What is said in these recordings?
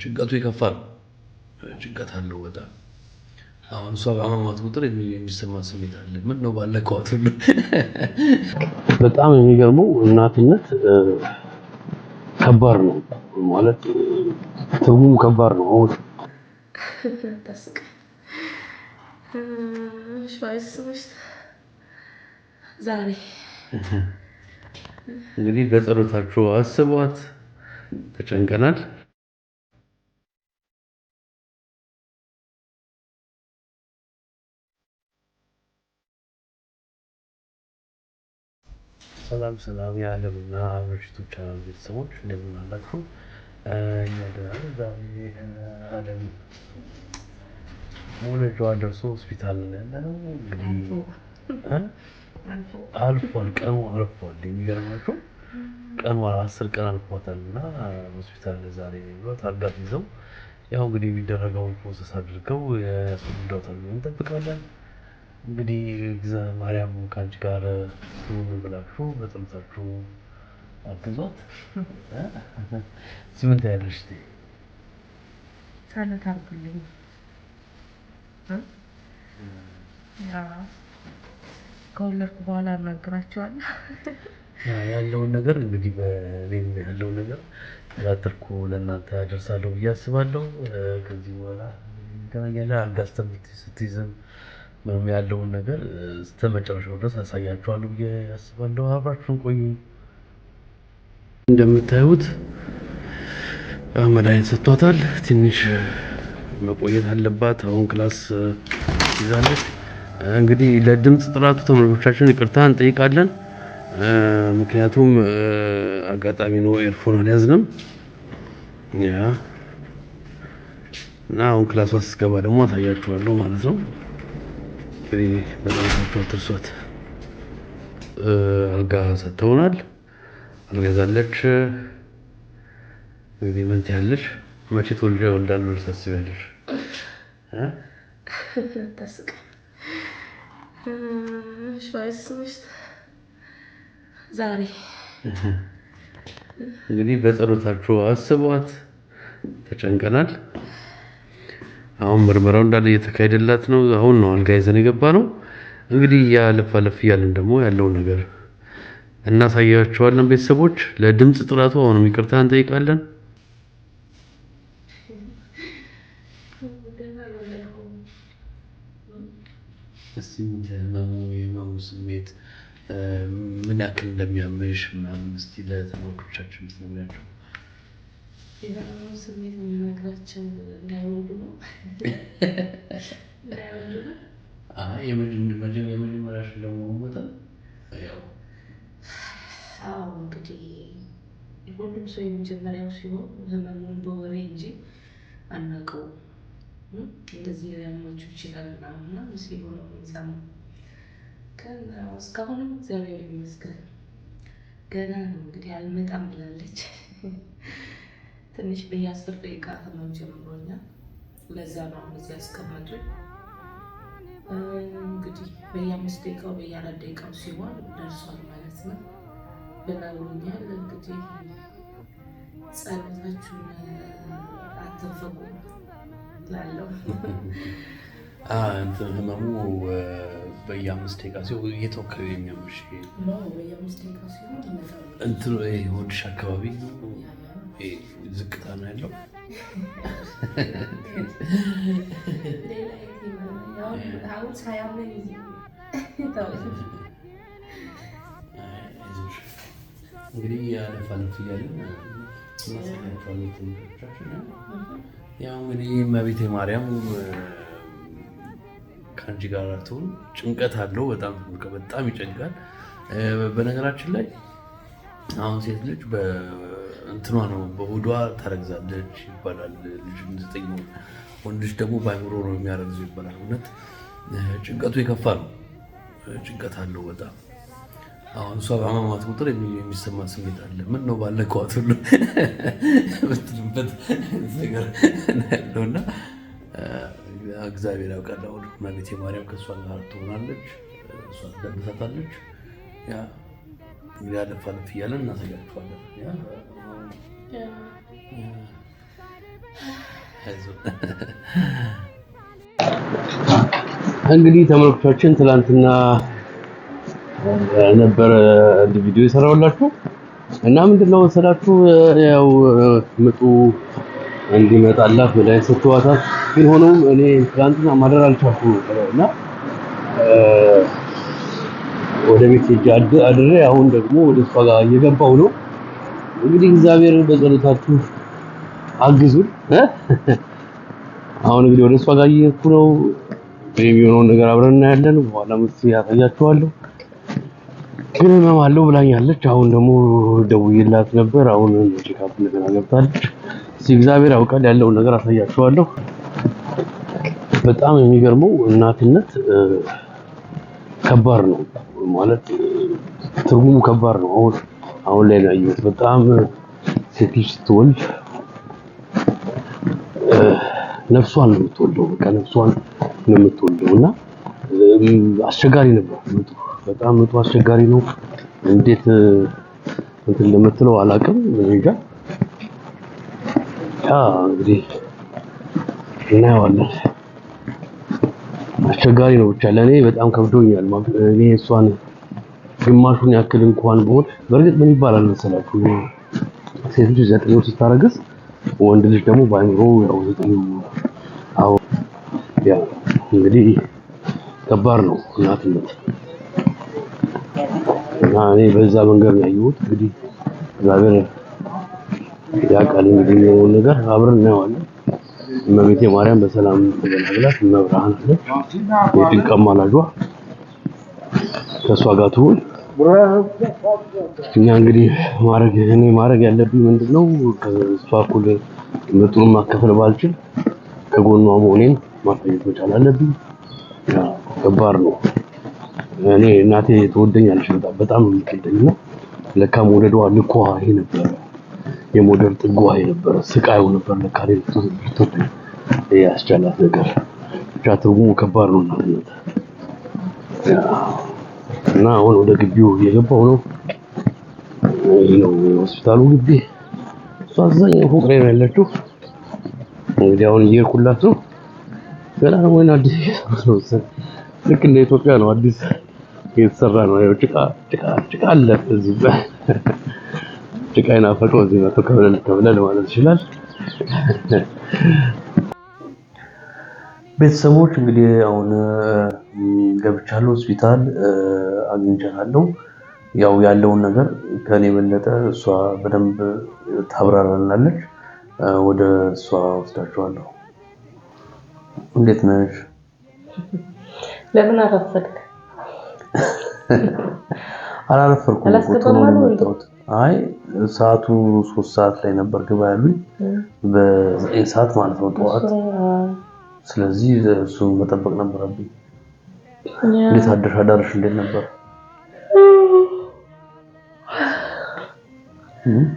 ጭንቀቱ የከፋ ነው። ጭንቀት አለው በጣም አሁን እሷ በአማማት ቁጥር የሚሰማ ስሜት አለ። ምን ነው ባለከዋት ሁሉ በጣም የሚገርመው እናትነት ከባድ ነው ማለት ትርጉሙ ከባድ ነው። ተስቀ ሻይስምሽ ዛሬ እንግዲህ በጸሎታችሁ አስቧት። ተጨንቀናል። ሰላም ሰላም የዓለምና አብርሽቱ ቻናል ቤተሰቦች እንደምን አላችሁ? እኛ ደህና ነን። ዛሬ ዓለም ወለጇ ደርሶ ሆስፒታል ነው ያለነው። እንግዲህ አልፏል፣ ቀኑ አልፏል። የሚገርማችሁ ቀኑ 10 ቀን አልፏታል እና ሆስፒታል ዛሬ ብሏት አልጋት ይዘው ያው እንግዲህ የሚደረገውን ፕሮሰስ አድርገው ያስወልዷታል ብለን እንጠብቃለን። እንግዲህ እግዚአብሔር ማርያም ከአንቺ ጋር ትሁን ብላችሁ በጸሎታችሁ አግዟት። ምን ታያለሽ? ጸሎት አድርጉልኝ። ከወለድኩ በኋላ እነግራቸዋለሁ ያለውን ነገር እንግዲህ በእኔም ያለውን ነገር ራተርኩ ለእናንተ አደርሳለሁ ብዬ አስባለሁ። ከዚህ በኋላ እንገናኛለን። አልጋ ስትይዝም ምንም ያለውን ነገር እስከመጨረሻው ድረስ አሳያችኋለሁ ብዬ አስባለሁ። አብራችሁን ቆዩ። እንደምታዩት መድኃኒት ሰጥቷታል። ትንሽ መቆየት አለባት። አሁን ክላስ ይዛለች። እንግዲህ ለድምፅ ጥራቱ ተመልካቾቻችን ይቅርታ እንጠይቃለን። ምክንያቱም አጋጣሚ ነው ኤርፎን አልያዝንም። እና አሁን ክላሷ ስትገባ ደግሞ አሳያችኋለሁ ማለት ነው። እንግዲህ በጣም አትርሷት። አልጋ ሰጥተውናል። አልጋ ይዛለች። እንግዲህ ምን ትያለሽ? መቼ ወልዳለሁ ታስቢያለሽ? ተስቀ ሻይስምሽ ዛሬ እንግዲህ በጸሎታችሁ አስቧት። ተጨንቀናል። አሁን ምርመራው እንዳለ እየተካሄደላት ነው። አሁን ነው አልጋ ይዘን የገባ ነው። እንግዲህ ያለፍ አለፍ እያለን ደግሞ ያለውን ነገር እናሳያቸዋለን። ቤተሰቦች ለድምፅ ጥራቱ አሁንም ይቅርታ እንጠይቃለን። እስቲ የህመሙ ስሜት ምን ያክል እንደሚያምሽ ምናምን እስቲ ለተመልካቾቻችን ትነግሪያቸው። የህመሙ ስሜት የሚነግራቸው እንዳይወልዱ ነው። የመጀመሪያሽ እንደመሆኑ መጠን አዎ እንግዲህ ሁሉም ሰው የመጀመሪያው ሲሆን ህመሙን በወሬ እንጂ አናውቀውም። እንደዚህ ሊያማችሁ ይችላል እና ሲሉ ነው የምንሰማው። እስካሁንም እግዚአብሔር ይመስገን ገና ነው። እንግዲህ አልመጣም ብላለች። ትንሽ በየ10 ደቂቃ ህመም ጀምሮኛል። ለዛ ነው እዚህ ያስቀመጡኝ። እንግዲህ በየ5 ደቂቃው በየ4 ደቂቃው ሲሆን ደርሷል ማለት ነው ብለውኛል። እንግዲህ ጸሎታችሁን አትንፈጉ ላለው እንትን ህመሙ በየ5 ደቂቃ ሲሆን እየተወከለ የሚያምሽ በየ5 ደቂቃ ሲሆን እንትኑ ሆድሽ አካባቢ ዝቅታ ነው ያለው። እንግዲህ ያለፍ አለፍ እያለን እናሳያቸዋለን ትምህርቶቻችን። ያው እንግዲህ እመቤቴ ማርያም ከአንቺ ጋር ትሁን። ጭንቀት አለው በጣም ይጨንቃል። በነገራችን ላይ አሁን ሴት ልጅ በእንትኗ ነው በሆዷ ታረግዛለች ይባላል። ልጅ 9 ወር፣ ወንድ ልጅ ደግሞ በአይምሮ ነው የሚያረግዘው ይባላል። እውነት ጭንቀቱ የከፋ ነው። ጭንቀት አለው በጣም አሁን እሷ በአማማት ቁጥር የሚሰማ ስሜት አለ። ምን ነው ባለከዋት ሁሉ የምትልበት ነገር ያለውና እግዚአብሔር ያውቃል። አሁን እመቤቴ ማርያም ከእሷ ጋር ትሆናለች፣ እሷ ትደግሳታለች። እንግዲህ አለፍ አለፍ እያለን እናሳያችኋለን። እንግዲህ ተመልካቾቻችን ትላንትና ነበረ ቪዲዮ የሰራሁላችሁ እና ምንድነው መሰላችሁ ያው ምጡ እንዲመጣላት መድኃኒት ሰጥቷታል። ግን ሆኖም እኔ ትላንትና ማደር አልቻልኩም እና ወደ ቤት ሄጄ አድሬ አሁን ደግሞ ወደ እሷ ጋር እየገባሁ ነው። እንግዲህ እግዚአብሔር በጸሎታችሁ አግዙን። አሁን እንግዲህ ወደ እሷ ጋር እየሄድኩ ነው። የሚሆነውን ነገር አብረን እናያለን። በኋላ መጥቼ ያሳያችኋለሁ። ግን ህመም አለው ብላኛለች። አሁን ደግሞ ደውዬላት ነበር። አሁን ቼክአፕ እንደገና ገብታለች። እግዚአብሔር ያውቃል ያለውን ነገር አሳያችኋለሁ። በጣም የሚገርመው እናትነት ከባድ ነው ማለት ትርጉሙ ከባድ ነው። አሁን ላይ ነው ያየሁት። በጣም ሴት ልጅ ስትወልድ ነፍሷን ነው የምትወልደው። በቃ ነፍሷን ነው የምትወልደው እና አስቸጋሪ ነበር። በጣም ምጡ አስቸጋሪ ነው። እንዴት እንትን እንደምትለው አላውቅም። እንጃ እንግዲህ እናየዋለን። አስቸጋሪ ነው ብቻ ለኔ በጣም ከብዶኛል። እኔ እሷን ግማሹን ያክል እንኳን ብሆን በእርግጥ ምን ይባላል መሰላችሁ ሴት ልጅ 9 ወር ስታረግዝ ወንድ ልጅ ደግሞ ባይምሮ ያው 9 ያ እንግዲህ ከባድ ነው እናትነት እና እኔ በዛ መንገድ ነው ያየሁት። እንግዲህ እግዚአብሔር ያውቃል እንግዲህ የሆነ ነገር አብረን እናየዋለን። እመቤቴ ማርያም በሰላም ተገላግላት መብርሃን አለች የድንቅ አማላጇ ከሷ ጋር ትሁን። እኛ እንግዲህ ማድረግ ያለብኝ ምንድነው ከሷ እኩል ምጡን ማከፈል ባልችል ከጎኗ መሆኔን ማሳየት መቻል አለብኝ። ከባድ ነው። እኔ እናቴ ትወደኛለች በጣም ነው የምትወደኝና ለካ መውደዷ ልኳ ይሄ ነበር። የሞደር ጥጓ ይሄ ነበር። ስቃዩ ነበር ለካ ልትወደኝ ያስቻላት ነገር። ብቻ ትርጉሙ ከባድ ነው እናትነት። እና አሁን ወደ ግቢው እየገባሁ ነው። ይሄ ነው ሆስፒታሉ ግቢ። እሷ አዛኛው ፎቅ ላይ ነው ያለችው። እንግዲህ አሁን እየሄድኩላት ነው። ገና ነው ወይ አዲስ ነው ልክ እንደ ኢትዮጵያ ነው አዲስ የተሰራ ነው። ያው ጭቃ አለ እዚህ ጭቃ ይናፈቀው እዚህ መጥቶ ከብለል ማለት ይችላል። ቤተሰቦች እንግዲህ አሁን ገብቻለሁ ሆስፒታል አግኝቻለሁ። ያው ያለውን ነገር ከኔ በለጠ እሷ በደንብ ታብራራልናለች። ወደ እሷ ወስዳችኋለሁ። እንዴት ነሽ? ለምን አረፈድክ? አላረፈርኩም እኮ ነው የመጣሁት። አይ ሰዓቱ 3 ሰዓት ላይ ነበር ግባ ያሉኝ። በ9 ሰዓት ማለት ነው ጠዋት። ስለዚህ እሱን መጠበቅ ነበረብኝ። እንዴት አዳርሽ እንዴት ነበር?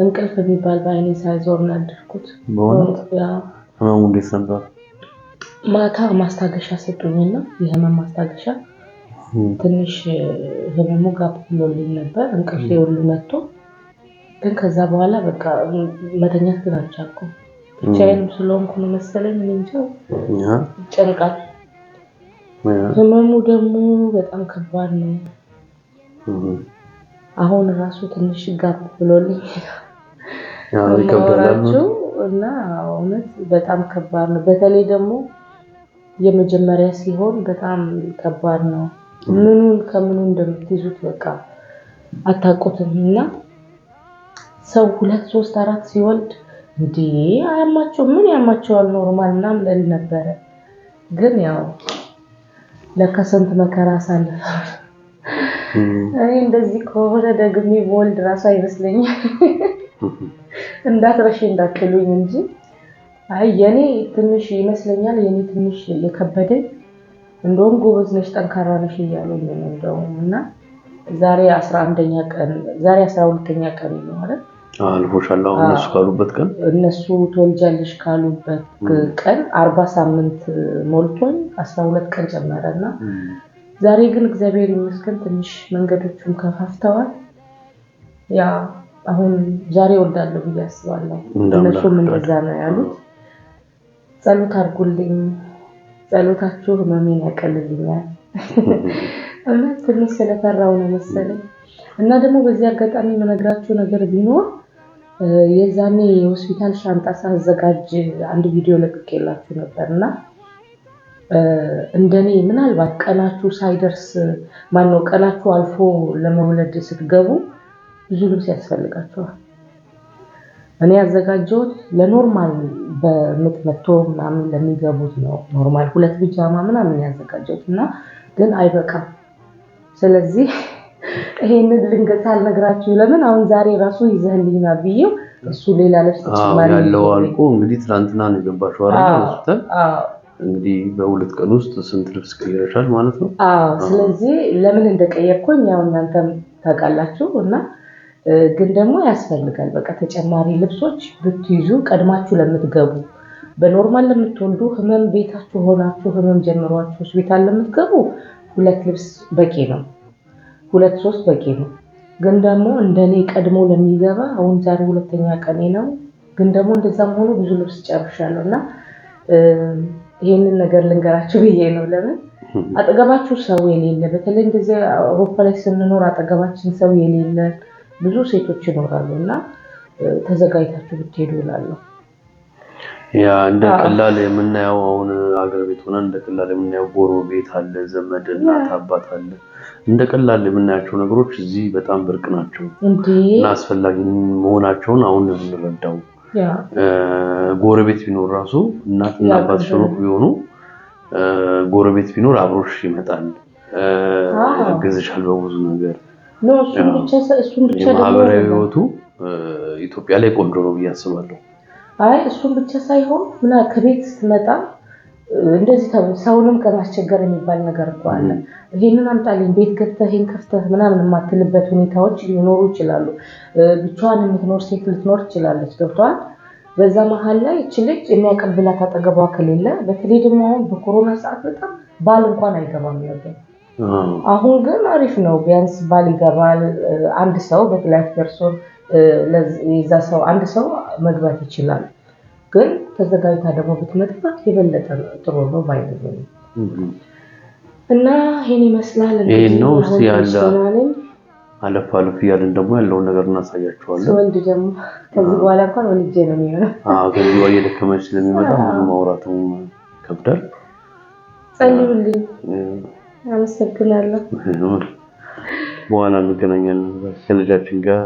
እንቅልፍ ቢባል በአይኔ ሳይዞር ነው ያደርኩት። በእውነት ህመሙ እንዴት ነበር? ማታ ማስታገሻ ሰጡኝና የህመም ማስታገሻ ትንሽ ህመሙ ጋር ብሎልኝ ነበር። እንቅልፌ ሁሉ መጥቶ ግን ከዛ በኋላ በቃ መተኛት ግን አልቻልኩም። ብቻዬንም ስለሆንኩ ነው መሰለኝ እንጃ ጨንቃት። ህመሙ ደግሞ በጣም ከባድ ነው። አሁን ራሱ ትንሽ ጋር ብሎልኝ ይከብዳል እና እውነት በጣም ከባድ ነው። በተለይ ደግሞ የመጀመሪያ ሲሆን በጣም ከባድ ነው። ምኑን ከምኑ እንደምትይዙት በቃ አታውቁትም። እና ሰው 2 3 4 ሲወልድ እንዴ አያማቸው ምን ያማቸዋል ኖርማል እና ምን ነበር። ግን ያው ለከሰንት መከራ ሳለፈ እኔ እንደዚህ ከሆነ ደግሜ ወልድ ራሱ አይመስለኝም። እንዳትረሽ እንዳትሉኝ እንጂ አይ የኔ ትንሽ ይመስለኛል። የኔ ትንሽ የከበደኝ እንደውም ጎበዝ ነሽ ጠንካራ ነሽ እያሉኝ ነው እንደውም። እና ዛሬ 11ኛ ቀን ዛሬ 12ኛ ቀን ነው ማለት አልፎሻል። አሁን እነሱ ካሉበት ቀን እነሱ ተወልጃለሽ ካሉበት ቀን 40 ሳምንት ሞልቶኝ 12 ቀን ጨመረና ዛሬ ግን እግዚአብሔር ይመስገን ትንሽ መንገዶቹን ከፋፍተዋል። ያ አሁን ዛሬ ወልዳለሁ ብዬ አስባለሁ። እነሱም እንደዛ ነው ያሉት። ጸሎት አድርጉልኝ። ጸሎታችሁ ህመሜን ያቀልልኛል። እና ትንሽ ስለፈራው ነው መሰለኝ። እና ደግሞ በዚህ አጋጣሚ የምነግራችሁ ነገር ቢኖር የዛኔ የሆስፒታል ሻንጣ ሳዘጋጅ አንድ ቪዲዮ ለቅቄላችሁ ነበርና እንደኔ ምናልባት ቀናችሁ ሳይደርስ ማነው ቀናችሁ አልፎ ለመውለድ ስትገቡ ብዙ ልብስ ያስፈልጋችኋል። እኔ ያዘጋጀሁት ለኖርማል በምጥ መጥቶ ምናምን ለሚገቡት ነው። ኖርማል 2 ቢጃማ ምናምን ያዘጋጀሁት እና ግን አይበቃም። ስለዚህ ይሄንን ልንገት አልነግራችሁ ለምን አሁን ዛሬ ራሱ ይዘህልኝና ብዬው እሱ ሌላ ልብስ ተጨማሪ ያለው አልቆ እንግዲህ ትናንትና ነው የገባሽው አይደል? እንግዲህ በ2 ቀን ውስጥ ስንት ልብስ ቀይረሻል ማለት ነው? ስለዚህ ለምን እንደቀየርኩኝ ያው እናንተም ታውቃላችሁ እና ግን ደግሞ ያስፈልጋል። በቃ ተጨማሪ ልብሶች ብትይዙ ቀድማችሁ ለምትገቡ በኖርማል ለምትወልዱ ህመም ቤታችሁ ሆናችሁ ህመም ጀምሯችሁ ሆስፒታል ለምትገቡ 2 ልብስ በቂ ነው። 2-3 በቂ ነው። ግን ደግሞ እንደኔ ቀድሞ ለሚገባ አሁን ዛሬ 2ኛ ቀኔ ነው። ግን ደግሞ እንደዛም ሆኖ ብዙ ልብስ ጨርሻለሁና ይሄንን ነገር ልንገራችሁ ብዬ ነው። ለምን አጠገባችሁ ሰው የሌለ በተለይ እንደዚህ አውሮፓ ላይ ስንኖር አጠገባችን ሰው የሌለ ብዙ ሴቶች ይኖራሉና ተዘጋጅታችሁ ብትሄዱ እላለሁ። ያ እንደ ቀላል የምናየው አሁን አገር ቤት ሆነን እንደ ቀላል የምናየው ጎረቤት አለ፣ ዘመድ፣ እናት፣ አባት አለ። እንደ ቀላል የምናያቸው ነገሮች እዚህ በጣም ብርቅ ናቸው እና አስፈላጊ መሆናቸውን አሁን ነው የምንረዳው። ጎረቤት ቢኖር ራሱ እናትና አባት ሩቅ ቢሆኑ ጎረቤት ቢኖር አብሮሽ ይመጣል፣ ያግዝሻል በብዙ ነገር። እሱን ብቻ ማህበራዊ ህይወቱ ኢትዮጵያ ላይ ቆንጆ ነው ብዬ አስባለሁ። እሱን ብቻ ሳይሆን ምና ከቤት ስትመጣ እንደዚህ ሰውንም ከማስቸገር የሚባል ነገር እኮ አለ። ይሄንን አምጣልኝ ቤት ገብተህ ይሄን ከፍተህ ምናምን የማትልበት ሁኔታዎች ሊኖሩ ይችላሉ። ብቻዋን የምትኖር ሴት ልትኖር ትችላለች። ገብቷል። በዛ መሀል ላይ እቺ ልጅ የሚያቀብላት አጠገቧ ከሌለ በተለይ ደግሞ አሁን በኮሮና ሰዓት በጣም ባል እንኳን አይገባም ነበር። አሁን ግን አሪፍ ነው። ቢያንስ ባል ይገባል። አንድ ሰው በትላይፍ ፐርሶን ለዛ ሰው አንድ ሰው መግባት ይችላል። ግን ተዘጋጅታ ደግሞ ብትመጣ የበለጠ ጥሩ ነው ባይነኝ እና ይሄን ይመስላል። ይሄን ነው ሲያላ አለፍ አለፍ እያልን ደግሞ ያለውን ነገር እናሳያቸዋለን። ወልድ ደግሞ ከዚህ በኋላ እንኳን ወልጄ ነው የሚሆነው። ከዚህ በኋላ የደከመች ስለሚመጣ ብዙ ማውራቱም ከብዳል። ጸልዩልኝ። አመሰግናለሁ። በኋላ እንገናኛለን ከልጃችን ጋር።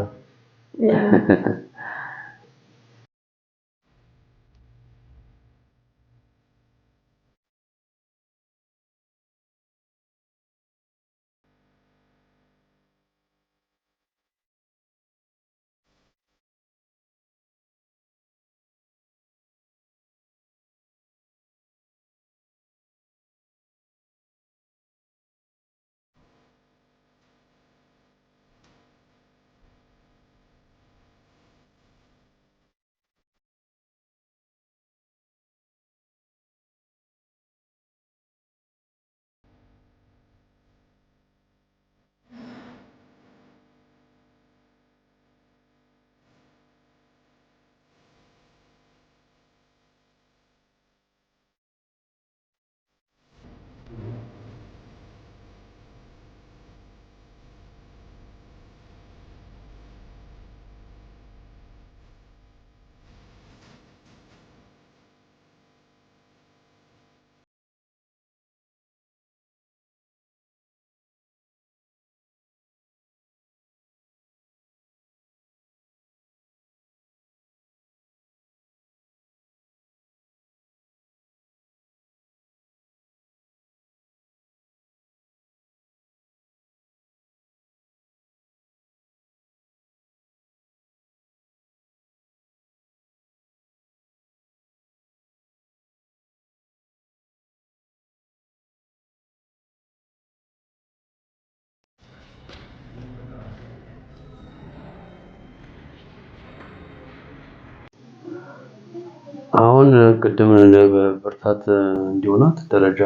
አሁን ቅድም በብርታት እንዲሆናት ደረጃ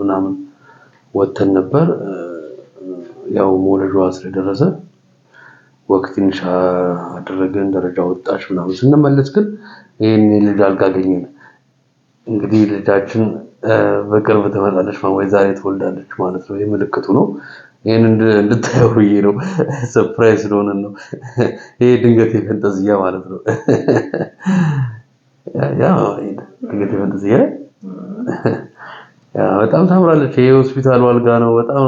ምናምን ወተን ነበር። ያው መውለጃዋ ስለደረሰ ወቅት ትንሽ አደረገን፣ ደረጃ ወጣች ምናምን። ስንመለስ ግን ይሄን ልጅ አልጋ አገኘን። እንግዲህ ልጃችን በቅርብ ትመጣለች ወይ ዛሬ ትወልዳለች ማለት ነው። ይህ ምልክቱ ነው። ይህን እንድታየው ብዬ ነው። ሰርፕራይዝ ስለሆነ ነው። ይሄ ድንገት የፈንጠዝያ ማለት ነው። ያ ድንገት የፈንጠዝያ በጣም ታምራለች። ይሄ ሆስፒታሉ አልጋ ነው። በጣም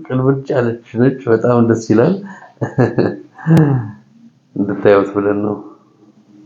ቅልብጭ ያለች ነች። በጣም ደስ ይላል። እንድታዩት ብለን ነው።